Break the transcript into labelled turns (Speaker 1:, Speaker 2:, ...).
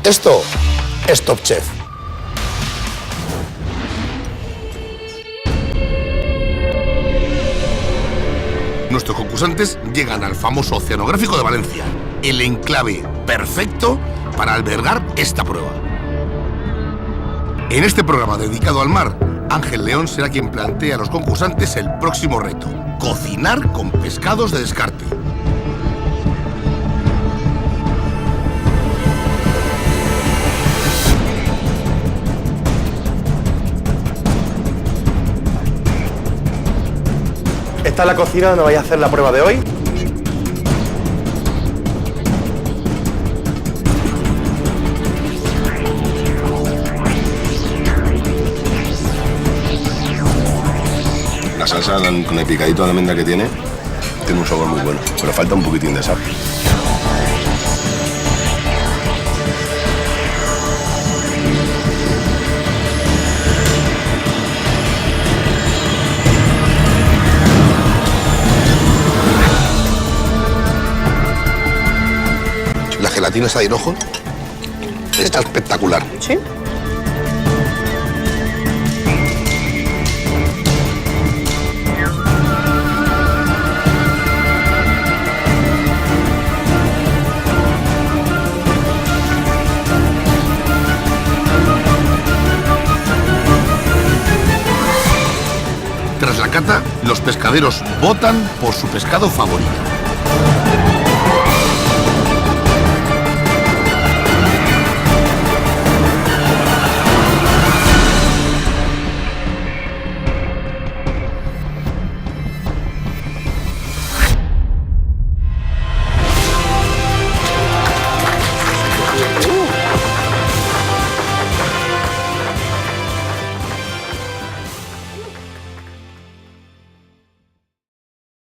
Speaker 1: Esto es Top Chef. Nuestros concursantes llegan al famoso Oceanográfico de Valencia, el enclave perfecto para albergar esta prueba. En este programa dedicado al mar, Ángel León será quien plantea a los concursantes el próximo reto: cocinar con pescados de descarte.
Speaker 2: ¿Está en la cocina donde vais a hacer la prueba de hoy?
Speaker 3: La salsa con el picadito de almendra que tiene un sabor muy bueno, pero falta un poquitín de sal.
Speaker 1: La gelatina esa de hinojo está espectacular.
Speaker 4: ¿Sí?
Speaker 1: Tras la cata, los pescaderos votan por su pescado favorito.